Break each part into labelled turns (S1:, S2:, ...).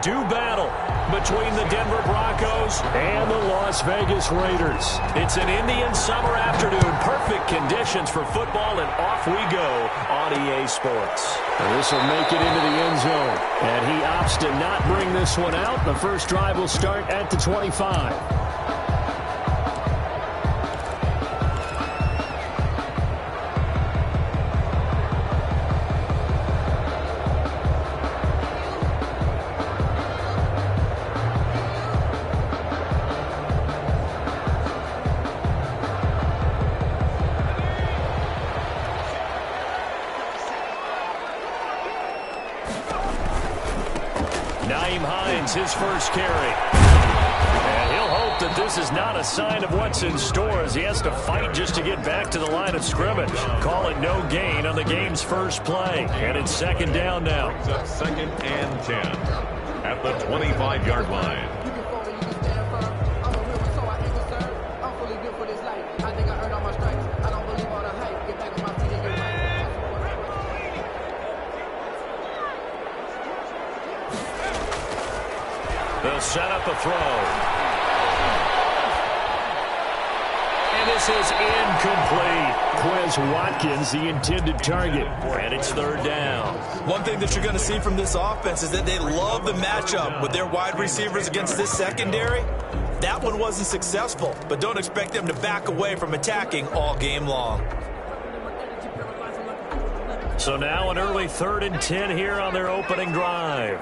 S1: do battle between the Denver Broncos and the Las Vegas Raiders. It's an Indian summer afternoon. Perfect conditions for football, and off we go on EA Sports. And this will make it into the end zone. And he opts to not bring this one out. The first drive will start at the 25. His first carry. And he'll hope that this is not a sign of what's in store as he has to fight just to get back to the line of scrimmage. Call it no gain on the game's first play. And it's second down now.
S2: Second and 10 at the 25-yard line.
S1: They'll set up a throw. And this is incomplete. Quez Watkins, the intended target. And it's third down.
S3: One thing that you're going to see from this offense is that they love the matchup with their wide receivers against this secondary. That one wasn't successful, but don't expect them to back away from attacking all game long.
S1: So now an early 3rd and 10 here on their opening drive.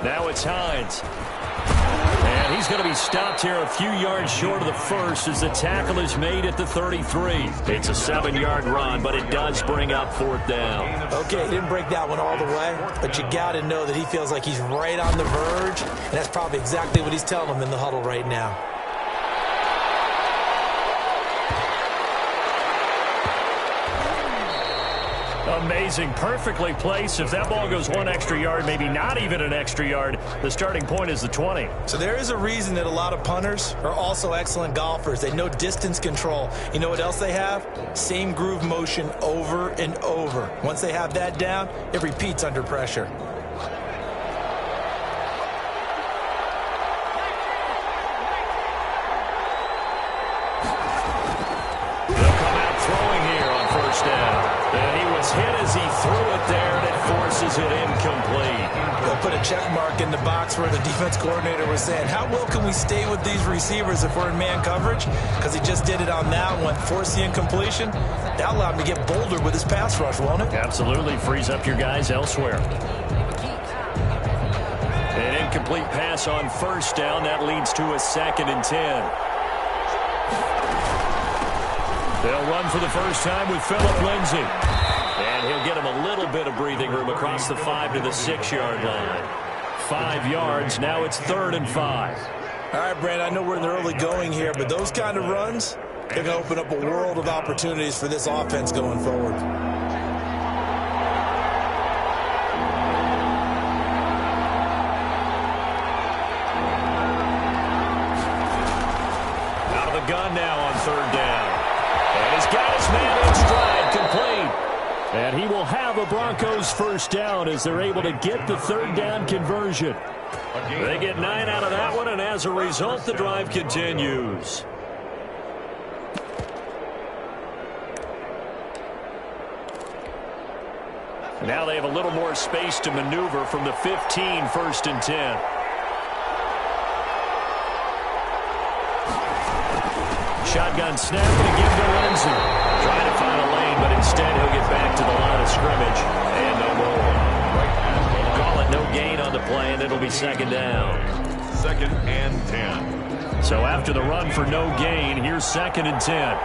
S1: Now it's Hines. And he's going to be stopped here a few yards short of the first as the tackle is made at the 33. It's a 7-yard run, but it does bring up 4th down.
S3: Okay, he didn't break that one all the way, but you got to know that he feels like he's right on the verge, and that's probably exactly what he's telling them in the huddle right now.
S1: Amazing. Perfectly placed. If that ball goes 1 extra yard, maybe not even an extra yard, the starting point is the 20.
S3: So there is a reason that a lot of punters are also excellent golfers. They know distance control. You know what else they have? Same groove motion over and over. Once they have that down, it repeats under pressure.
S1: They'll come out throwing here on first down. And he was hit as he threw it there, and it forces it incomplete.
S3: They'll put a check mark in the box where the defense coordinator was saying, how well can we stay with these receivers if we're in man coverage? Because he just did it on that one, forced the incompletion. That allowed him to get bolder with his pass rush, won't it?
S1: Absolutely. Frees up your guys elsewhere. An incomplete pass on first down. That leads to a 2nd and 10. They'll run for the first time with Phillip Lindsay. And he'll get him a little bit of breathing room across the 5 to the 6-yard line. 5 yards. Now it's 3rd and 5.
S3: All right, Brand, I know we're in the early going here, but those kind of runs, they're going to open up a world of opportunities for this offense going forward.
S1: Out of the gun now on 3rd down. And he's got his man in stride, complete. And he will have a Broncos first down as they're able to get the 3rd down conversion. They get 9 out of that one, and as a result, the drive continues. Now they have a little more space to maneuver from the 15, 1st and 10. Shotgun snap and again to Lindsay. Trying to find a lane, but instead he'll get back to the line of scrimmage. And no more. Call it no gain on the play, and it'll be 2nd down.
S2: 2nd and 10.
S1: So after the run for no gain, here's 2nd and 10.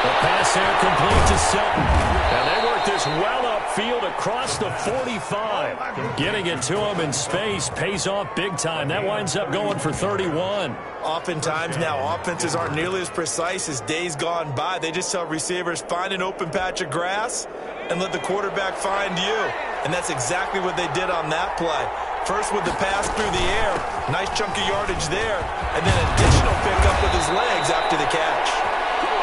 S1: The pass there complete to Sutton. And they work this well upfield across the 45. Getting it to him in space pays off big time. That winds up going for 31.
S3: Oftentimes now offenses aren't nearly as precise as days gone by. They just tell receivers, find an open patch of grass and let the quarterback find you. And that's exactly what they did on that play. First with the pass through the air, nice chunk of yardage there, and then additional pickup with his legs after the catch.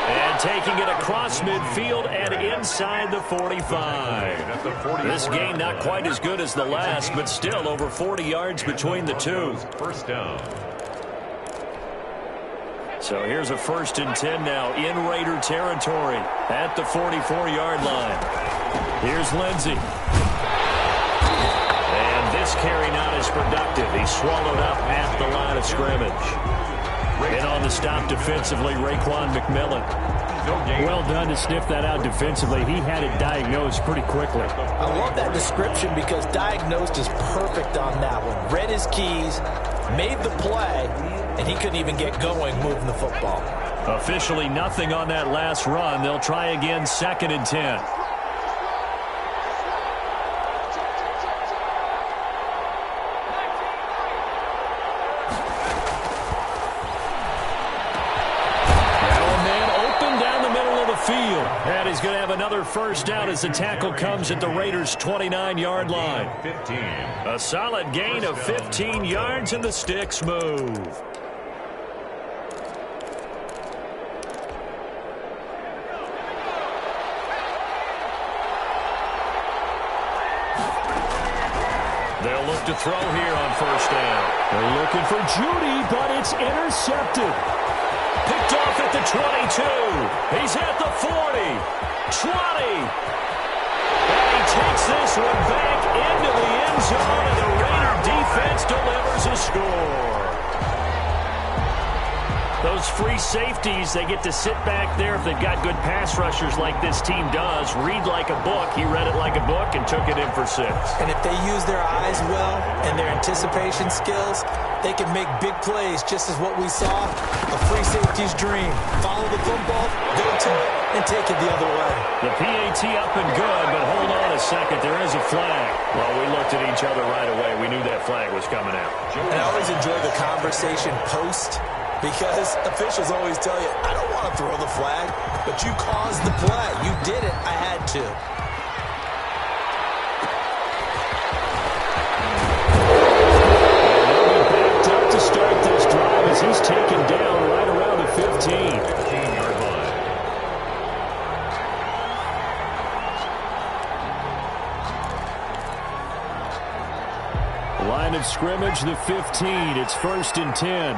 S1: And taking it across midfield and inside the 45. This gain not quite as good as the last, but still over 40 yards between the two.
S2: First down.
S1: So here's a 1st and 10 now in Raider territory at the 44-yard line. Here's Lindsey. And this carry not as productive. He's swallowed up at the line of scrimmage. And on the stop defensively, Raekwon McMillan.
S4: Well done to sniff that out defensively. He had it diagnosed pretty quickly.
S3: I love that description because diagnosed is perfect on that one. Read his keys, made the play, and he couldn't even get going moving the football.
S1: Officially nothing on that last run. They'll try again 2nd and 10. And he's going to have another first down as the tackle comes at the Raiders' 29-yard line.
S2: 15.
S1: A solid gain of 15 yards, and the sticks move. They'll look to throw here on first down.
S4: They're looking for Judy, but it's intercepted.
S1: Picked off at the 22. He's at the 40. 20. And he takes this one back into the end zone, and the Raider defense delivers a score. Those free safeties, they get to sit back there if they've got good pass rushers like this team does. Read like a book. He read it like a book and took it in for 6.
S3: And if they use their eyes well and their anticipation skills, they can make big plays, just as what we saw, a free safety's dream. Follow the football, go to it, and take it the other way.
S1: The PAT up and good, but hold on a second. There is a flag. Well, we looked at each other right away. We knew that flag was coming out.
S3: And I always enjoy the conversation post, because officials always tell you, I don't want to throw the flag, but you caused the play. You did it. I had to.
S4: Backed up to start this drive as he's taken down right around the 15-yard
S2: line.
S4: Line of scrimmage, the 15. It's 1st and 10.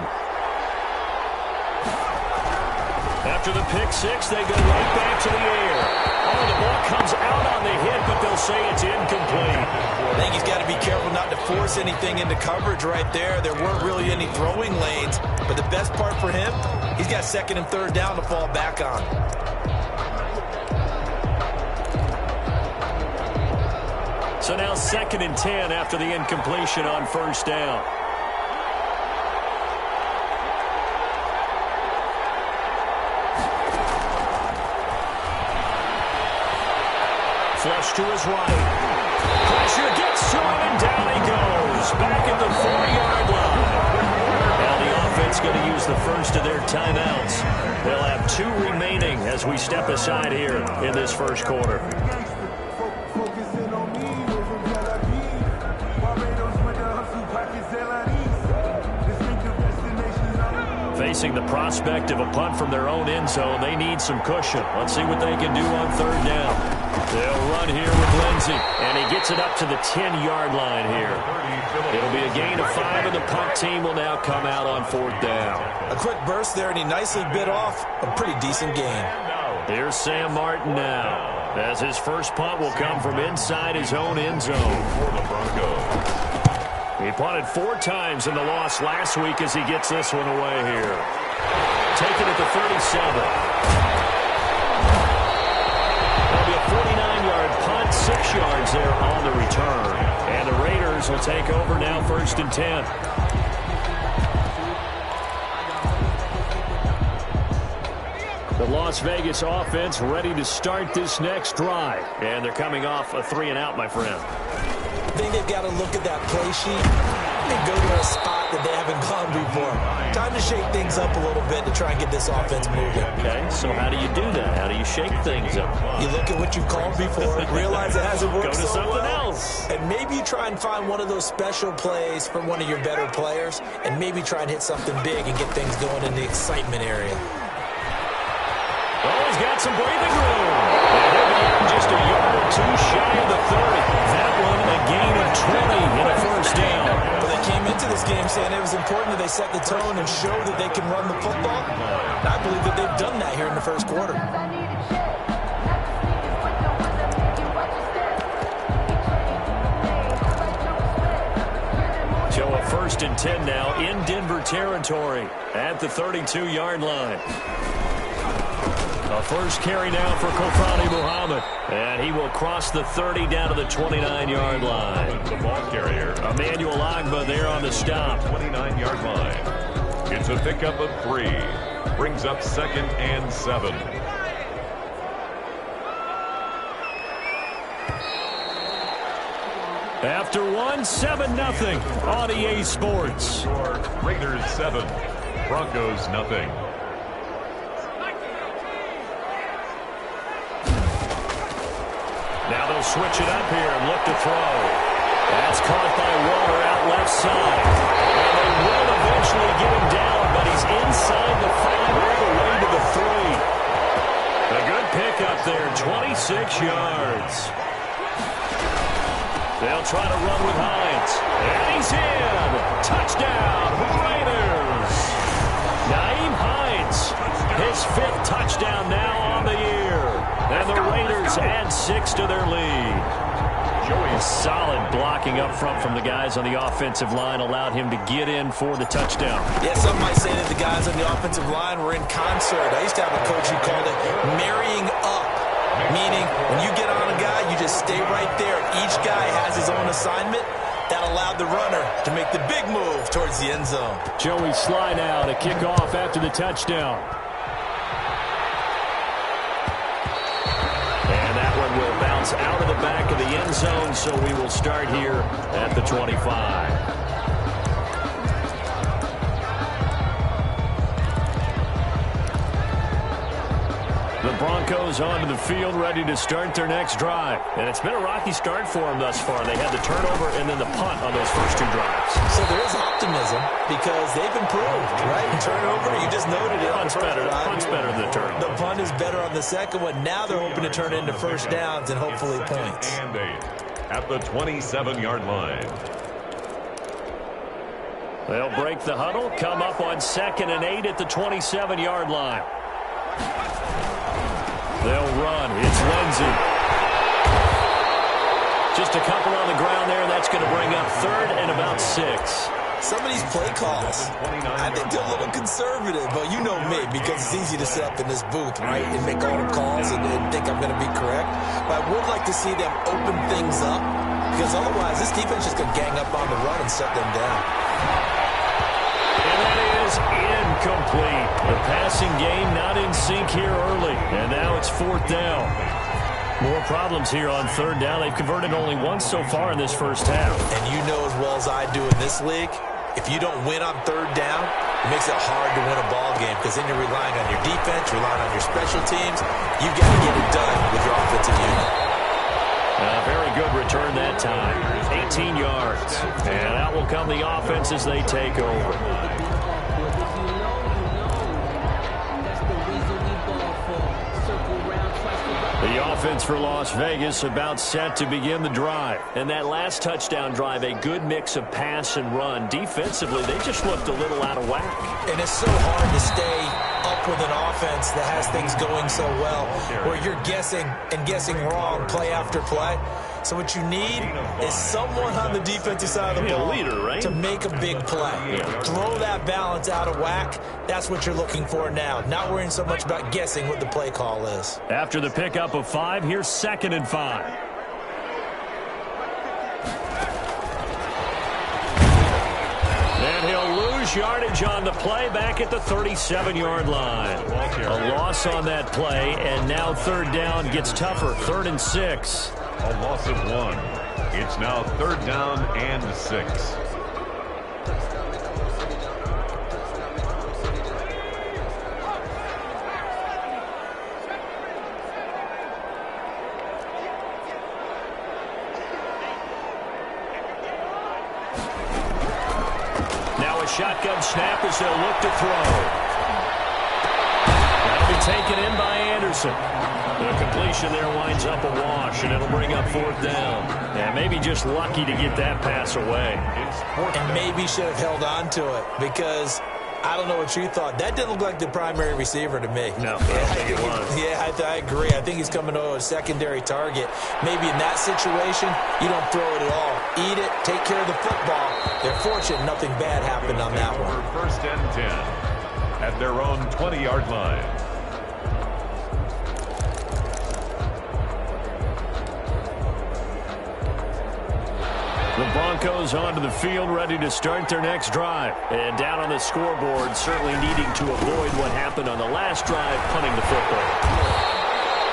S1: After the pick 6, they go right back to the air. Oh, the ball comes out on the hit, but they'll say it's incomplete.
S3: I think he's got to be careful not to force anything into coverage right there. There weren't really any throwing lanes, but the best part for him, he's got 2nd and 3rd down to fall back on.
S1: So now 2nd and 10 after the incompletion on first down. Flush to his right. Pressure gets to him, and down he goes. Back at the 40-yard line. Now the offense going to use the first of their timeouts. They'll have 2 remaining as we step aside here in this first quarter. Facing the prospect of a punt from their own end zone, they need some cushion. Let's see what they can do on 3rd down. They'll run here with Lindsey, and he gets it up to the 10-yard line here. It'll be a gain of 5, and the punt team will now come out on 4th down.
S3: A quick burst there, and he nicely bit off a pretty decent gain.
S1: Here's Sam Martin now, as his first punt will come from inside his own end zone for the Broncos. He punted 4 times in the loss last week as he gets this one away here. Taken at the 37. That'll be a 49-yard punt, 6 yards there on the return. And the Raiders will take over now 1st and 10. The Las Vegas offense ready to start this next drive. And they're coming off a 3-and-out, my friend.
S3: I think they've got to look at that play sheet Time to go to a spot that they haven't gone before. Time to shake things up a little bit to try and get this offense moving.
S1: Okay, so how do you do that? How do you shake things up?
S3: You look at what you've called before, realize it hasn't worked
S1: Go to
S3: so
S1: something
S3: well,
S1: else.
S3: and maybe you try and find one of those special plays from one of your better players, and maybe try and hit something big and get things going in the excitement area.
S1: Oh, he's got some breathing room. And he'll be in just a yard or two shy of the 30. That one a gain of 20 and a first down.
S3: But they came into this game saying it was important that they set the tone and show that they can run the football. And I believe that they've done that here in the first quarter.
S1: So a 1st and 10 now in Denver territory at the 32-yard line. A first carry now for Kofani Muhammad. And he will cross the 30 down to the 29-yard line.
S2: The ball carrier.
S1: Emmanuel Agba there on the stop.
S2: 29-yard line. It's a pickup of 3. Brings up 2nd and 7.
S1: After 7-0 on EA Sports.
S2: Raiders 7. Broncos nothing.
S1: Now they'll switch it up here and look to throw. That's caught by Waller out left side. And they will eventually get him down, but he's inside the 5 all the way to the 3. A good pickup there, 26 yards. They'll try to run with Hines. And he's in. Touchdown, Raiders. Naeem Hines, his 5th touchdown now on the year. And the Raiders add 6 to their lead. Solid blocking up front from the guys on the offensive line allowed him to get in for the touchdown.
S3: Yeah, some might say that the guys on the offensive line were in concert. I used to have a coach who called it marrying up, meaning when you get on a guy, you just stay right there. Each guy has his own assignment. That allowed the runner to make the big move towards the end zone.
S4: Joey Sly now to kick off after the touchdown.
S1: Will bounce out of the back of the end zone, so we will start here at the 25. The Broncos onto the field, ready to start their next drive. And it's been a rocky start for them thus far. They had the turnover and then the punt on those first 2 drives.
S3: So there is optimism because they've improved, right? Turnover, you just noted it.
S1: Punt's better than the turnover.
S3: The punt is better on the second one. Now they're hoping to turn it into first downs and hopefully points.
S2: And 8 at the 27-yard line.
S1: They'll break the huddle, come up on 2nd and 8 at the 27-yard line. They'll run. It's Lindsey. Just a couple on the ground there, and that's going to bring up 3rd and about 6.
S3: Some of these play calls, I think they're a little conservative, but you know me, because it's easy to sit up in this booth, right, and make all the calls and think I'm going to be correct. But I would like to see them open things up, because otherwise this defense is just going to gang up on the run and shut them down.
S1: And that is incomplete. The passing game not in sync here early, and now it's 4th down. More problems here on 3rd down. They've converted only once so far in this first half.
S3: And you know as well as I do in this league, if you don't win on 3rd down, it makes it hard to win a ball game because then you're relying on your defense, relying on your special teams. You've got to get it done with your offensive unit.
S1: Very good return that time. 18 yards. And out will come the offense as they take over. The offense for Las Vegas about set to begin the drive. And that last touchdown drive, a good mix of pass and run. Defensively, they just looked a little out of whack.
S3: And it's so hard to stay up with an offense that has things going so well, where you're guessing and guessing wrong play after play. So what you need is someone on the defensive side of the ball
S1: leader, right?
S3: to make a big play. Throw that balance out of whack. That's what you're looking for now. Not worrying so much about guessing what the play call is.
S1: After the pickup of 5, here's 2nd and 5. And he'll lose yardage on the play back at the 37-yard line. A loss on that play, and now 3rd down gets tougher. 3rd and 6.
S2: A loss of 1. It's now 3rd down and 6.
S1: Now a shotgun snap as they'll look to throw. That'll be taken in by Anderson. The completion there winds up a wash, and it'll bring up 4th down. Yeah, maybe just lucky to get that pass away.
S3: And maybe should have held on to it because I don't know what you thought. That didn't look like the primary receiver to me.
S1: No, I don't think it was.
S3: Yeah, I agree. I think he's coming to a secondary target. Maybe in that situation, you don't throw it at all. Eat it, take care of the football. They're fortunate nothing bad happened on that one.
S2: For 1st and 10 at their own 20-yard line.
S1: The Broncos onto the field, ready to start their next drive. And down on the scoreboard, certainly needing to avoid what happened on the last drive, punting the football.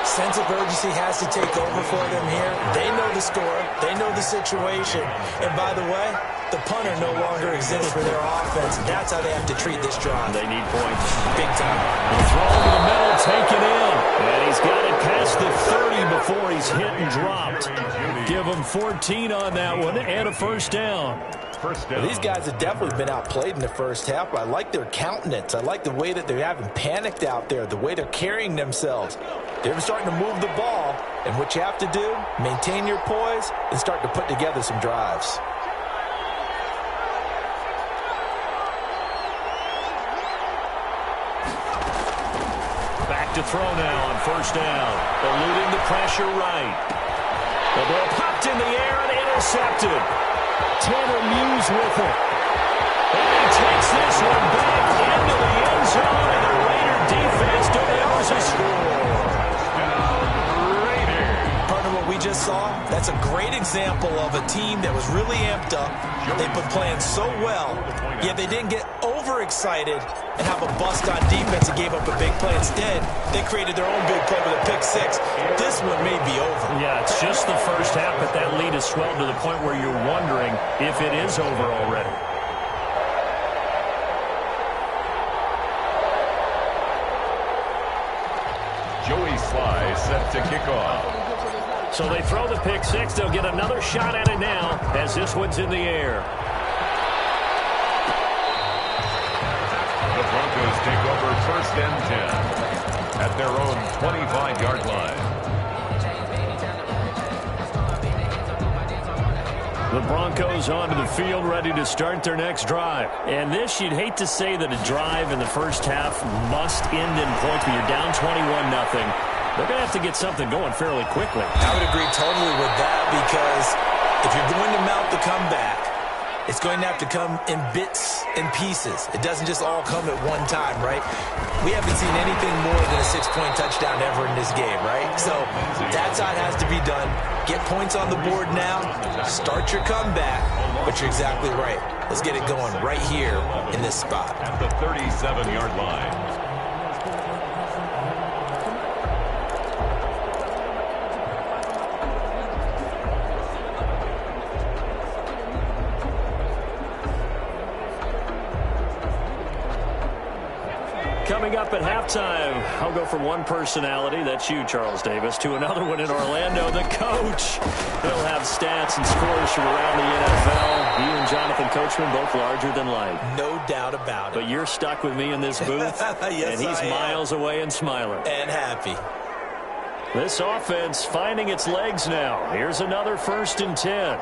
S3: Sense of urgency has to take over for them here. They know the score. They know the situation. And by the way, the punter no longer exists for their offense. That's how they have to treat this drive.
S1: They need points.
S3: Big time.
S1: The throw to the middle, taken in. And he's got it past the 30 before he's hit and dropped. Give him 14 on that one and a 1st down.
S3: Well, these guys have definitely been outplayed in the first half. I like their countenance. I like the way that they haven't panicked out there, the way they're carrying themselves. They're starting to move the ball, and what you have to do, maintain your poise and start to put together some drives.
S1: Back to throw now on 1st down. Eluding the pressure right. The ball popped in the air and intercepted. Tanner Muse with it. And he takes this one back into the end zone, and the Raider defense delivers a score.
S3: Partner, what we just saw, that's a great example of a team that was really amped up. They've been playing so well, yet they didn't get overexcited and have a bust on defense and gave up a big play. Instead, they created their own big play with a pick 6. This one may be over.
S1: Yeah, it's just the first half, but that lead has swelled to the point where you're wondering if it is over already.
S2: Joey Sly set to kick off.
S1: So they throw the pick 6. They'll get another shot at it now as this one's in the air.
S2: The Broncos take over 1st and 10 at their own 25-yard line.
S1: The Broncos onto the field, ready to start their next drive. And this, you'd hate to say that a drive in the first half must end in points, but you're down 21-0. They're going to have to get something going fairly quickly.
S3: I would agree totally with that because if you're going to mount the comeback, it's going to have to come in bits and pieces. It doesn't just all come at one time, right? We haven't seen anything more than a 6-point touchdown ever in this game, right? So that's how it has to be done. Get points on the board now. Start your comeback. But you're exactly right. Let's get it going right here in this spot.
S2: At the 37-yard line.
S1: Coming up at halftime, I'll go from one personality, that's you, Charles Davis, to another one in Orlando, the coach. He'll have stats and scores from around the NFL. You and Jonathan Coachman, both larger than life.
S3: No doubt about it.
S1: But you're stuck with me in this booth,
S3: yes,
S1: and he's miles away and smiling.
S3: And happy.
S1: This offense finding its legs now. Here's another 1st and 10.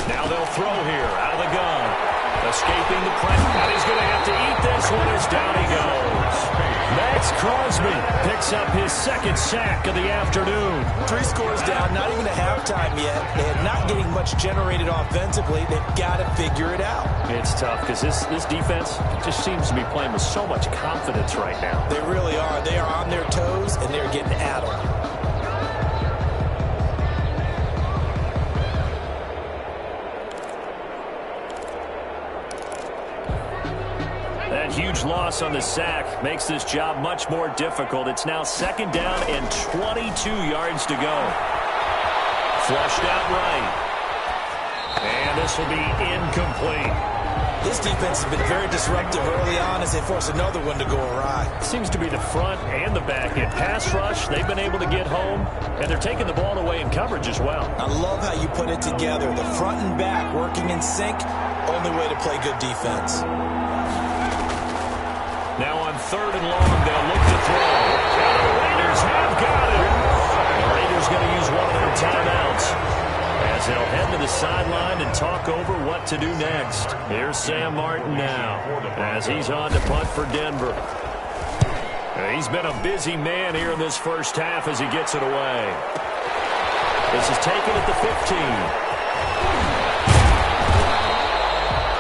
S1: Now they'll throw here out of the gun. Escaping the pressure. And he's going to have to eat this one as down he goes. Max Crosby picks up his 2nd sack of the afternoon.
S3: 3 scores down, not even a halftime yet. They're not getting much generated offensively. They've got to figure it out.
S1: It's tough because this defense just seems to be playing with so much confidence right now.
S3: They really are. They are on their toes, and they're getting at them.
S1: That huge loss on the sack makes this job much more difficult. It's now 2nd down and 22 yards to go. Flushed out right. And this will be incomplete.
S3: This defense has been very disruptive early on as they force another one to go awry.
S1: Seems to be the front and the back end. Pass rush, they've been able to get home, and they're taking the ball away in coverage as well.
S3: I love how you put it together. The front and back working in sync, only way to play good defense.
S1: Now on 3rd and long, they'll look to throw. And the Raiders have got it. The Raiders going to use one of their timeouts as they'll head to the sideline and talk over what to do next. Here's Sam Martin now as he's on to punt for Denver. He's been a busy man here in this first half as he gets it away. This is taken at the 15.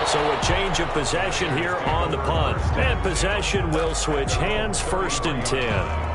S1: So a change of possession here on the punt. And possession will switch hands, 1st and 10.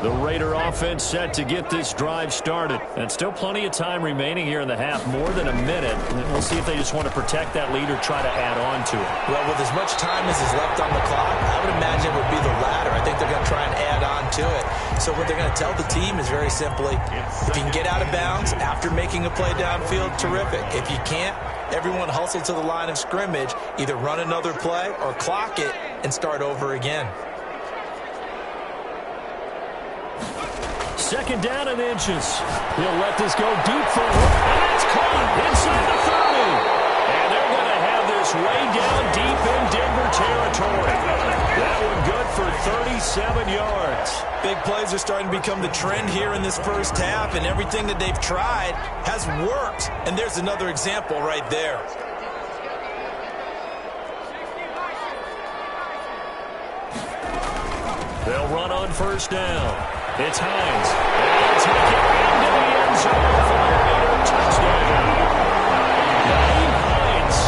S1: The Raider offense set to get this drive started. And still plenty of time remaining here in the half, more than a minute. And we'll see if they just want to protect that lead or try to add on to it.
S3: Well, with as much time as is left on the clock, I would imagine it would be the latter. I think they're going to try and add on to it. So what they're going to tell the team is very simply, if you can get out of bounds after making a play downfield, terrific. If you can't, everyone hustle to the line of scrimmage, either run another play or clock it and start over again.
S1: 2nd down and inches. He'll let this go deep for one. And it's caught inside the 30. And they're going to have this way down deep in Denver territory. That one good for 37 yards.
S3: Big plays are starting to become the trend here in this first half, and everything that they've tried has worked. And there's another example right there.
S1: They'll run on 1st down. It's Hines. They'll take it into the end zone for a Raider touchdown. Naeem Hines,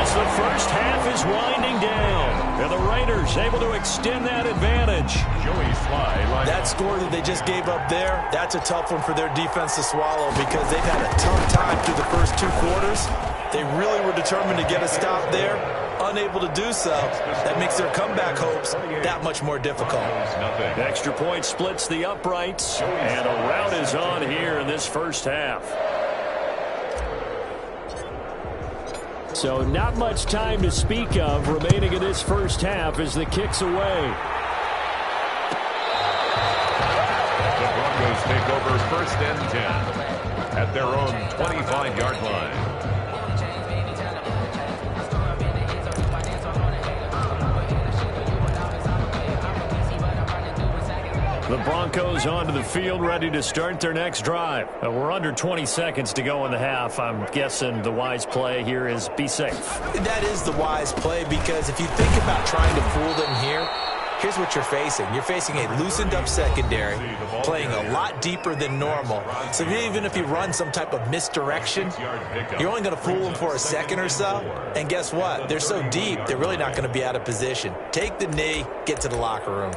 S1: as the first half is winding down. And the Raiders able to extend that advantage.
S3: That score that they just gave up there, that's a tough one for their defense to swallow because they've had a tough time through the first 2 quarters. They really were determined to get a stop there. Unable to do so, that makes their comeback hopes that much more difficult.
S1: Extra point splits the uprights, and a rout is on here in this first half.
S4: So not much time to speak of remaining in this first half as the kick's away.
S2: The Broncos take over 1st and 10 at their own 25-yard line.
S1: The Broncos onto the field, ready to start their next drive. We're under 20 seconds to go in the half. I'm guessing the wise play here is be safe.
S3: That is the wise play because if you think about trying to fool them here, here's what you're facing. You're facing a loosened up secondary, playing a lot deeper than normal. So even if you run some type of misdirection, you're only going to fool them for a second or so. And guess what? They're so deep, they're really not going to be out of position. Take the knee, get to the locker room.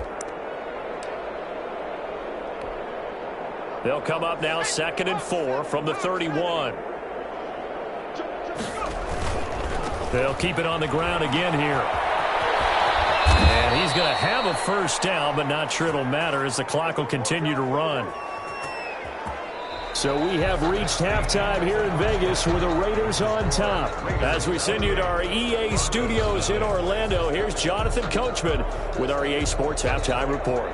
S1: They'll come up now 2nd and 4 from the 31. They'll keep it on the ground again here. And he's going to have a 1st down, but not sure it'll matter as the clock will continue to run.
S4: So we have reached halftime here in Vegas with the Raiders on top.
S1: As we send you to our EA studios in Orlando, here's Jonathan Coachman with our EA Sports Halftime Report.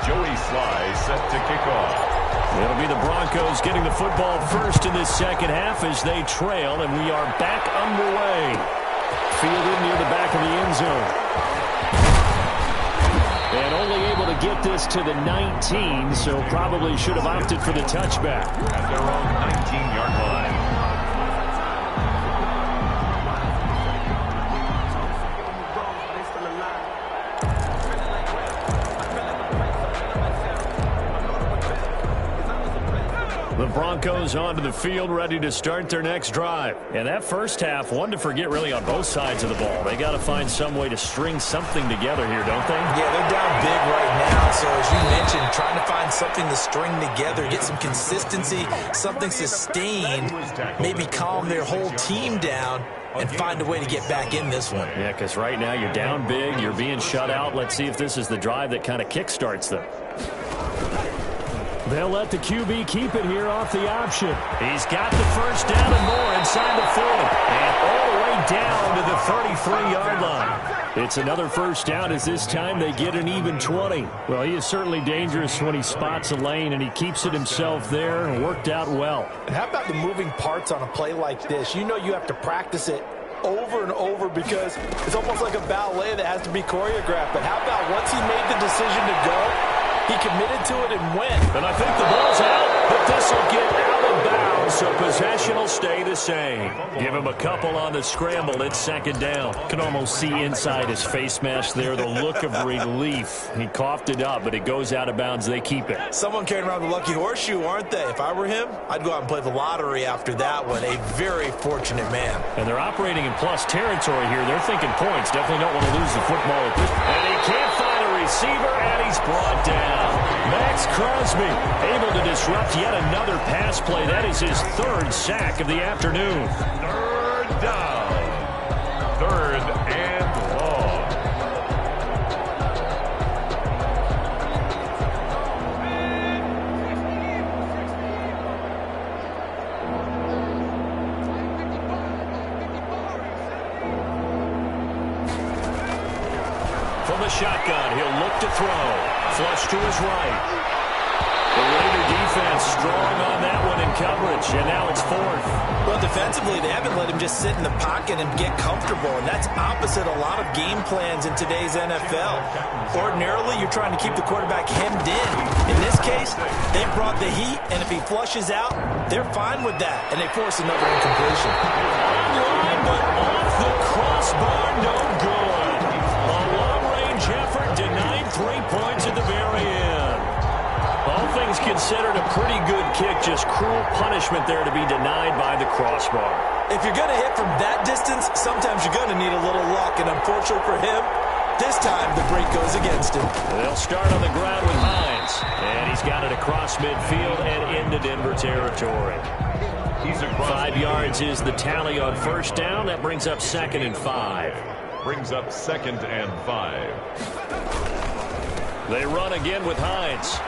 S2: Joey Sly set to kick off.
S1: It'll be the Broncos getting the football first in this second half as they trail, and we are back underway. Fielded near the back of the end zone. And only able to get this to the 19, so probably should have opted for the touchback.
S2: At their own 19-yard line.
S4: The Broncos onto the field, ready to start their next drive. And that first half, one to forget really on both sides of the ball. They got to find some way to string something together here, don't they?
S3: Yeah, they're down big right now. So as you mentioned, trying to find something to string together, get some consistency, something sustained, maybe calm their whole team down and find a way to get back in this one.
S4: Yeah, because right now you're down big, you're being shut out. Let's see if this is the drive that kind of kickstarts them. They'll let the QB keep it here off the option. He's got the first down and more inside the 40. And all the way down to the 33-yard line. It's another first down as this time they get an even 20. Well, he is certainly dangerous when he spots a lane, and he keeps it himself there and worked out well.
S3: And how about the moving parts on a play like this? You know you have to practice it over and over because it's almost like a ballet that has to be choreographed. But how about once he made the decision to go, he committed to it and went.
S1: And I think the ball's out, but this will get out of bounds, so possession will stay the same. Give him a couple on the scramble. It's second down.
S4: Can almost see inside his face mask there the look of relief. He coughed it up, but it goes out of bounds. They keep it.
S3: Someone carrying around the lucky horseshoe, aren't they? If I were him, I'd go out and play the lottery after that one. A very fortunate man.
S4: And they're operating in plus territory here. They're thinking points. Definitely don't want to lose the football at this point.
S1: And he can't find a receiver, and he's brought down. Max Crosby able to disrupt yet another pass play. That is his third sack of the afternoon.
S2: Third down. Third and long.
S1: From the shotgun, he'll look to throw. Flush to his right. The Raider defense strong on that one in coverage, and now it's fourth.
S3: Well, defensively, they haven't let him just sit in the pocket and get comfortable, and that's opposite a lot of game plans in today's NFL. Ordinarily, you're trying to keep the quarterback hemmed in. In this case, they brought the heat, and if he flushes out, they're fine with that, and they force another incompletion.
S1: Line, but off the crossbar, no good. A long-range effort denied 3 points at the very end. All things considered, a pretty good kick, just cruel punishment there to be denied by the crossbar.
S3: If you're going to hit from that distance, sometimes you're going to need a little luck, and unfortunately for him, this time the break goes against him.
S1: They'll start on the ground with Hines, and he's got it across midfield and into Denver territory. 5 yards is the tally on first down. That brings up 2nd and 5.
S2: Brings up 2nd and 5.
S1: They run again with Hines.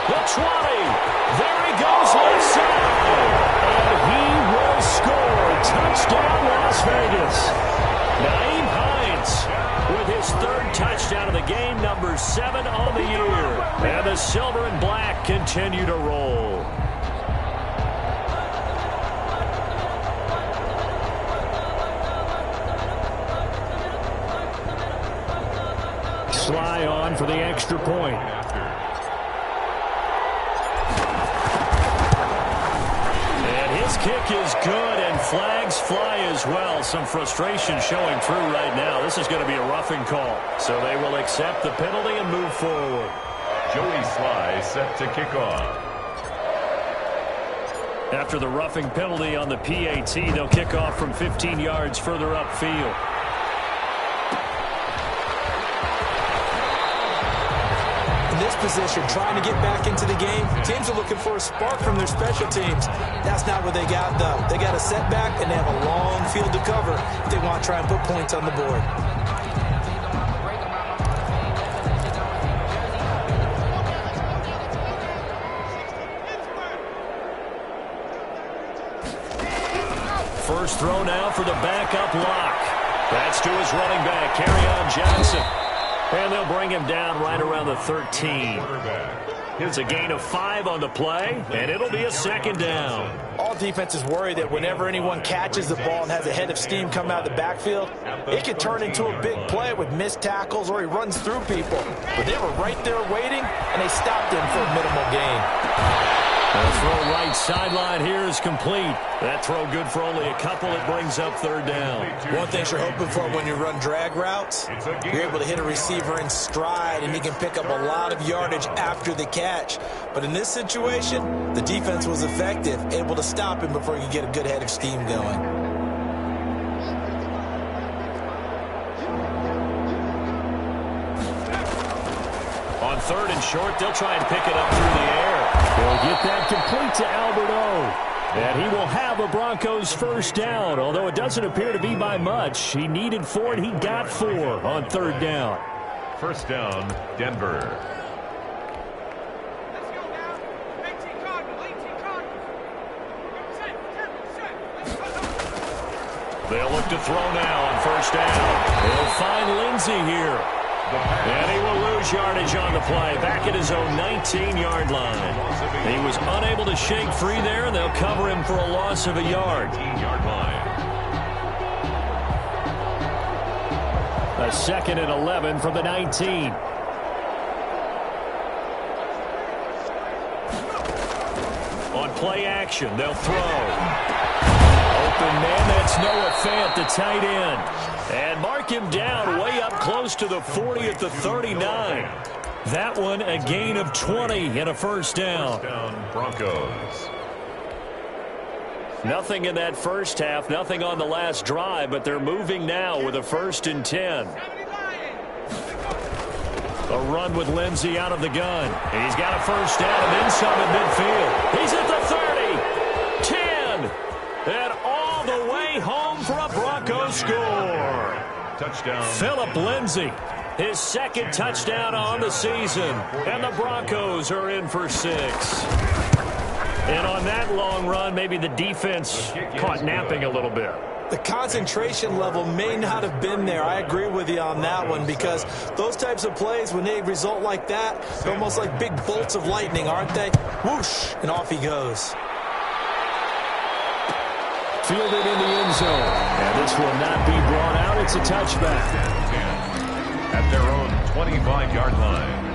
S1: The 20. There he goes left side. And he will score. Touchdown, Las Vegas. Nyheim Hines with his 3rd touchdown of the game, number 7 on the year. And the silver and black continue to roll.
S4: Sly on for the extra point.
S1: And his kick is good, and flags fly as well. Some frustration showing through right now. This is going to be a roughing call. So they will accept the penalty and move forward.
S2: Joey Sly set to kick off.
S4: After the roughing penalty on the PAT, they'll kick off from 15 yards further upfield.
S3: In this position, trying to get back into the game, teams are looking for a spark from their special teams. That's not what they got, though. They got a setback, and they have a long field to cover if they want to try and put points on the board.
S1: First throw now for the backup lock. That's to his running back, Kerryon Johnson. And they'll bring him down right around the 13. It's a gain of 5 on the play, and it'll be a 2nd down.
S3: All defenses worry that whenever anyone catches the ball and has a head of steam come out of the backfield, it could turn into a big play with missed tackles or he runs through people. But they were right there waiting, and they stopped him for a minimal gain.
S4: The throw right sideline here is complete. That throw good for only a couple. It brings up third down.
S3: One thing you're hoping for when you run drag routes, you're able to hit a receiver in stride, and he can pick up a lot of yardage after the catch. But in this situation, the defense was effective, able to stop him before he could get a good head of steam going.
S4: On third and short, they'll try and pick it up through the air. They'll get that complete to Albert O. And he will have a Broncos first down, although it doesn't appear to be by much. He needed 4, and he got 4 on third down.
S2: First down, Denver.
S4: They'll look to throw now on first down. They'll find Lindsey here. And he will lose yardage on the play, back at his own 19-yard line. He was unable to shake free there, and they'll cover him for a loss of a yard.
S2: 19-yard line.
S4: A 2nd and 11 from the 19. On play action, they'll throw. Open man, that's Noah Fant, the tight end. And mark him down way up close to the 40 at the 39. That one a gain of 20 and a first down.
S2: First down, Broncos.
S4: Nothing in that first half, nothing on the last drive, but they're moving now with a 1st and 10. A run with Lindsey out of the gun. He's got a first down and then some at midfield. He's at the 30, 10, and all the way home for a Broncos score.
S2: Touchdown.
S4: Phillip Lindsey, his 2nd touchdown on the season, and the Broncos are in for 6. And on that long run, maybe the defense caught napping a little bit.
S3: The concentration level may not have been there. I agree with you on that one, because those types of plays, when they result like that, they're almost like big bolts of lightning, aren't they? Whoosh, and off he goes.
S4: Fielded in the end zone. And this will not be brought out. It's a touchback.
S2: At their own 25-yard line.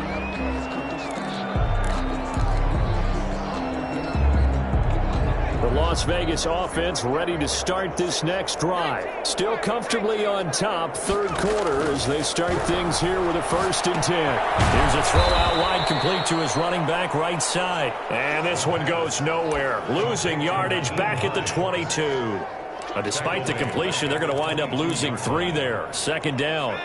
S4: The Las Vegas offense ready to start this next drive. Still comfortably on top, third quarter, as they start things here with a 1st and 10. Here's a throw out wide, complete to his running back right side. And this one goes nowhere. Losing yardage back at the 22. Despite the completion, they're going to wind up losing 3 there. 2nd down.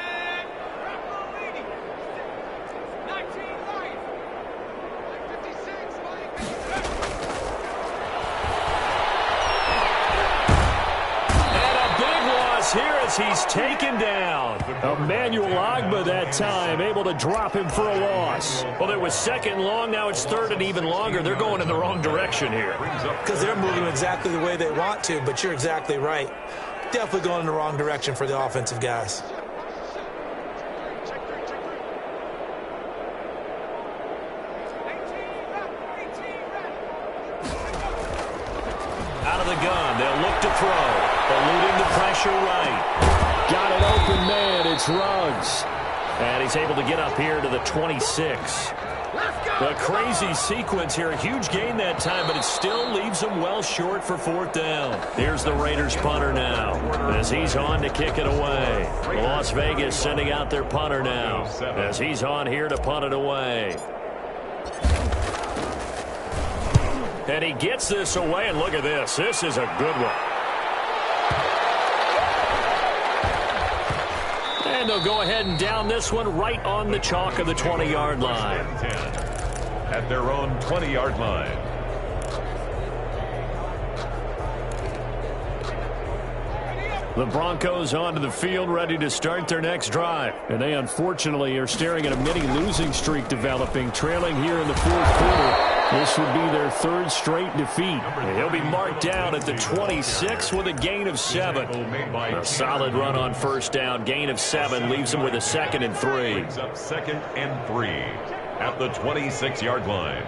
S4: He's taken down. Emmanuel Ogbah that time, able to drop him for a loss. Well, it was 2nd long, now it's 3rd and even longer. They're going in the wrong direction here.
S3: Because they're moving exactly the way they want to, but you're exactly right. Definitely going in the wrong direction for the offensive guys.
S4: Out of the gun, they'll look to throw. Eluding the pressure right. Got an open man, it's Ruggs. And he's able to get up here to the 26. A crazy sequence here. A huge gain that time, but it still leaves them well short for 4th down. Here's the Raiders punter now, as he's on to kick it away. Las Vegas sending out their punter now, as he's on here to punt it away. And he gets this away, and look at this. This is a good one. And they'll go ahead and down this one right on the chalk of the 20-yard line.
S2: At their own 20-yard line.
S4: The Broncos onto the field, ready to start their next drive. And they unfortunately are staring at a mini losing streak developing, trailing here in the 4th quarter. This would be their 3rd straight defeat. He'll be marked down at the 26 with a gain of 7. A solid run on first down. Gain of 7 leaves him with a 2nd and 3.
S2: Brings up 2nd and 3 at the 26-yard line.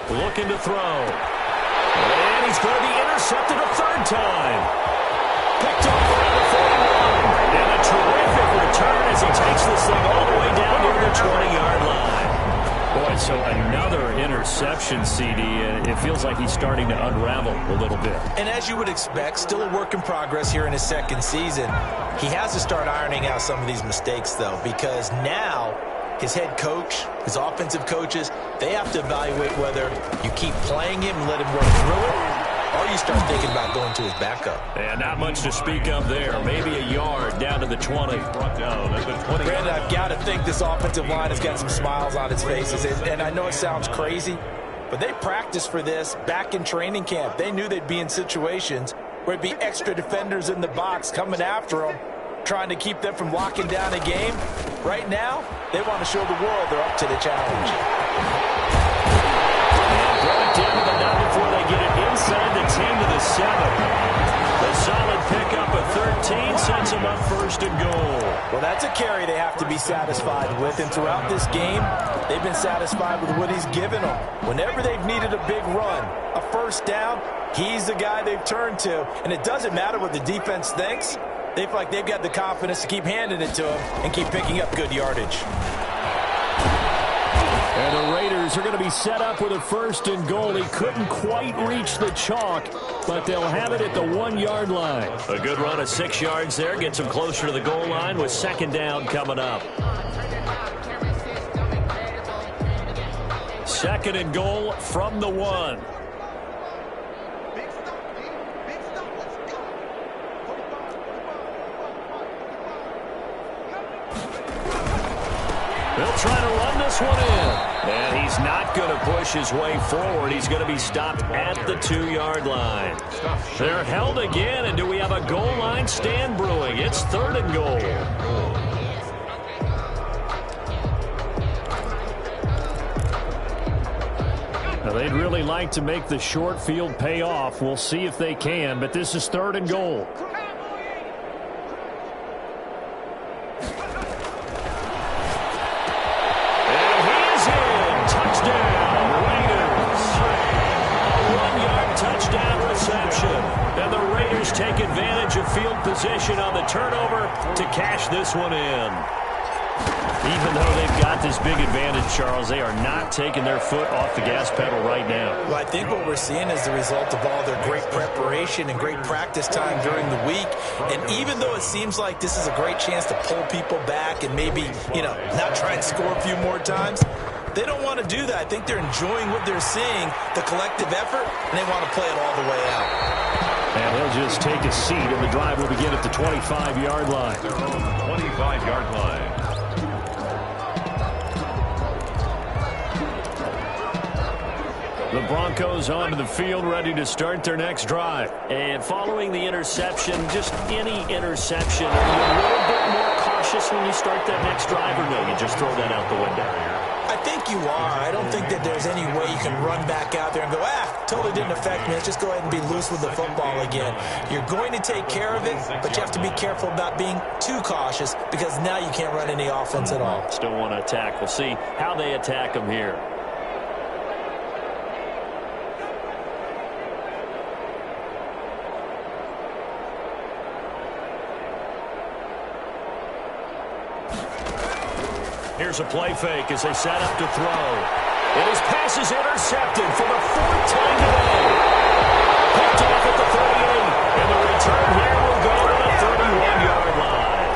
S4: Looking to throw. And he's going to be intercepted a 3rd time. Picked off around the 41. And a terrific return as
S1: as he takes this thing all the way down near the 20-yard line.
S4: Boy, so another interception, CD, and it feels like he's starting to unravel a little bit.
S3: And as you would expect, still a work in progress here in his second season. He has to start ironing out some of these mistakes, though, because now his head coach, his offensive coaches, they have to evaluate whether you keep playing him and let him work through it, or you start thinking about going to his backup.
S1: And not much to speak of there. Maybe a yard down to the 20.
S2: Brought down at the 20.
S3: Brandon, I've got to think this offensive line has got some smiles on its faces. And I know it sounds crazy, but they practiced for this back in training camp. They knew they'd be in situations where it'd be extra defenders in the box coming after them, trying to keep them from locking down a game. Right now, they want to show the world they're up to the challenge.
S1: And brought down to the 9 before they get it inside the 10 to the 7. The solid pickup of 13 sets them up first and goal.
S3: Well, that's a carry they have to be satisfied with, and throughout this game, they've been satisfied with what he's given them. Whenever they've needed a big run, a first down, he's the guy they've turned to, and it doesn't matter what the defense thinks. They feel like they've got the confidence to keep handing it to him and keep picking up good yardage.
S4: And the Raiders are going to be set up with a first and goal. He couldn't quite reach the chalk, but they'll have it at the 1-yard line.
S1: A good run of 6 yards there. Gets them closer to the goal line with second down coming up. Second and goal from the 1. They'll try to run this one in. And he's not going to push his way forward. He's going to be stopped at the 2-yard line. They're held again, and do we have a goal line stand brewing? It's third and goal.
S4: Now, they'd really like to make the short field pay off. We'll see if they can, but this is third and goal.
S1: Take advantage of field position on the turnover to cash this one in. Even though they've got this big advantage, Charles, they are not taking their foot off the gas pedal right now.
S3: Well, I think what we're seeing is the result of all their great preparation and great practice time during the week. And even though it seems like this is a great chance to pull people back and maybe, not try and score a few more times, they don't want to do that. I think they're enjoying what they're seeing, the collective effort, and they want to play it all the way out.
S4: And he'll just take a seat, and the drive will begin at the 25-yard line.
S2: 25-yard line.
S4: The Broncos onto the field, ready to start their next drive.
S1: And following the interception, just any interception, are you a little bit more cautious when you start that next drive, or no, you just throw that out the window?
S3: I think you are. I don't think that there's any way you can run back out there and go, totally didn't affect me. Let's just go ahead and be loose with the football again. You're going to take care of it, but you have to be careful about being too cautious because now you can't run any offense at all.
S1: Still want to attack. We'll see how they attack them here. Here's a play fake as they set up to throw. And his pass is intercepted for the 4th time today. Picked off at the 38. And the return here will go to the 31-yard line.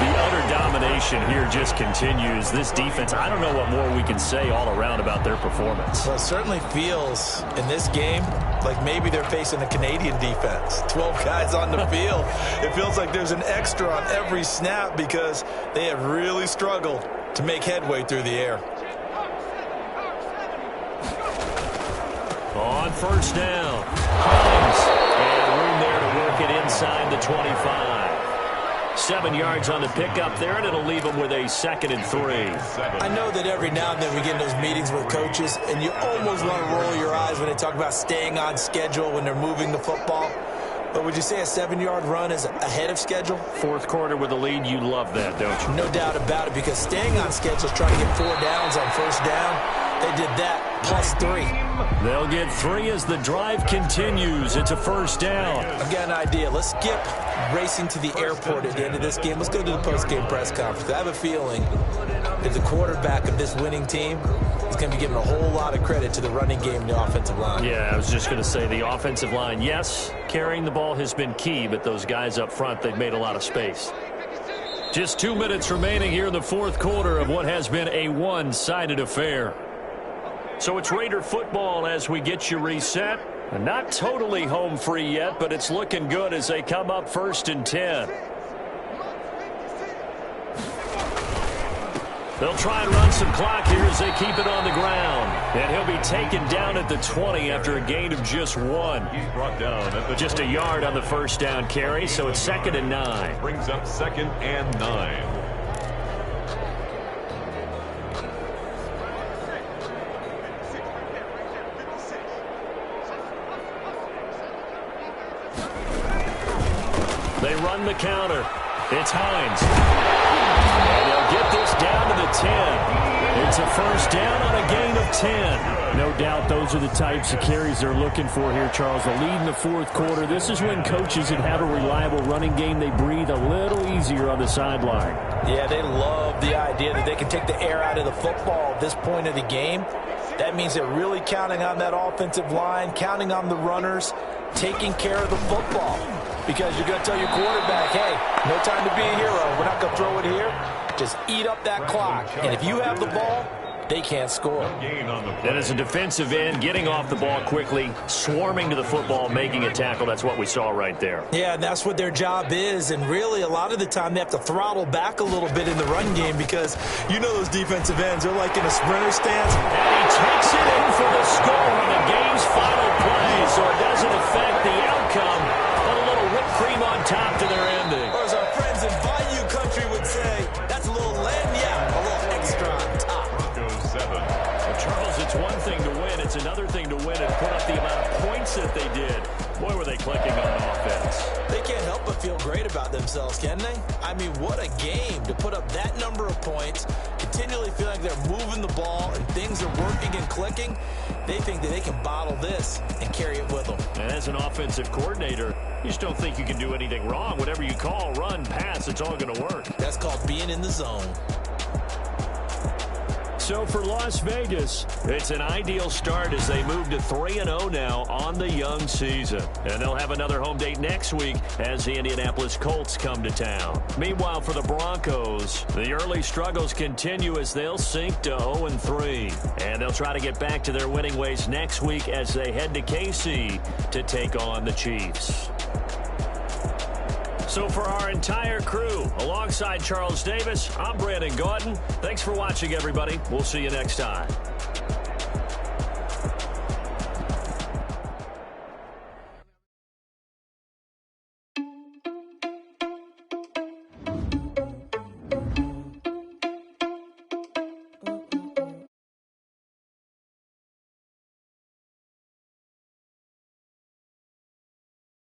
S1: The utter domination here just continues. This defense, I don't know what more we can say all around about their performance.
S3: Well, it certainly feels in this game like maybe they're facing a Canadian defense. 12 guys on the field. It feels like there's an extra on every snap because they have really struggled to make headway through the air.
S1: On first down, Collins, and room there to work it inside the 25. 7 yards on the pickup there, and it'll leave them with a 2nd and 3.
S3: I know that every now and then we get in those meetings with coaches, and you almost want to roll your eyes when they talk about staying on schedule when they're moving the football. But would you say a 7-yard run is ahead of schedule?
S1: 4th quarter with a lead, you love that, don't you?
S3: No doubt about it, because staying on schedule is trying to get 4 downs on first down. They did that +3.
S4: They'll get 3 as the drive continues. It's a first down.
S3: I've got an idea. Let's skip racing to the airport at the end of this game. Let's go to the post-game press conference. I have a feeling that the quarterback of this winning team is going to be giving a whole lot of credit to the running game and the offensive line.
S4: Yeah, I was just going to say the offensive line, yes, carrying the ball has been key, but those guys up front, they've made a lot of space. Just 2 minutes remaining here in the fourth quarter of what has been a one-sided affair. So it's Raider football as we get you reset. Not totally home free yet, but it's looking good as they come up 1st and 10. They'll try and run some clock here as they keep it on the ground. And he'll be taken down at the 20 after a gain of just 1.
S2: He's brought down at the
S4: Just a yard on the first down carry, so it's 2nd and 9.
S2: brings up 2nd and 9.
S4: They run the counter. It's Hines. And they'll get this down to the 10. It's a first down on a gain of 10. No doubt those are the types of carries they're looking for here, Charles. The lead in the fourth quarter. This is when coaches that have a reliable running game, they breathe a little easier on the sideline.
S3: Yeah, they love the idea that they can take the air out of the football at this point of the game. That means they're really counting on that offensive line, counting on the runners, taking care of the football. Because you're going to tell your quarterback, hey, no time to be a hero. We're not going to throw it here. Just eat up that clock. And if you have the ball, they can't score.
S4: That is a defensive end, getting off the ball quickly, swarming to the football, making a tackle. That's what we saw right there.
S3: Yeah, and that's what their job is. And really, a lot of the time, they have to throttle back a little bit in the run game because you know those defensive ends, they're like in a sprinter stance.
S4: And he takes it in for the score on the game's final play, so it doesn't affect the outcome. But a little whipped cream on top to their ending.
S3: Or as our friends in Bayou Country would say, that's a little lagniappe, a little extra on top.
S4: Well, Charles, it's one thing to win. It's another thing to win and put up the amount of points that they did. Boy, were they clicking on offense.
S3: They can't help but feel great about themselves, can they? I mean, what a game to put up that number of points, continually feel like they're moving the ball and things are working and clicking. They think that they can bottle this and carry it with them.
S4: And as an offensive coordinator, you just don't think you can do anything wrong. Whatever you call, run, pass, it's all going to work.
S3: That's called being in the zone.
S4: So for Las Vegas, it's an ideal start as they move to 3-0 now on the young season. And they'll have another home date next week as the Indianapolis Colts come to town. Meanwhile, for the Broncos, the early struggles continue as they'll sink to 0-3. And they'll try to get back to their winning ways next week as they head to KC to take on the Chiefs. So for our entire crew, alongside Charles Davis, I'm Brandon Gautin. Thanks for watching, everybody. We'll see you next time.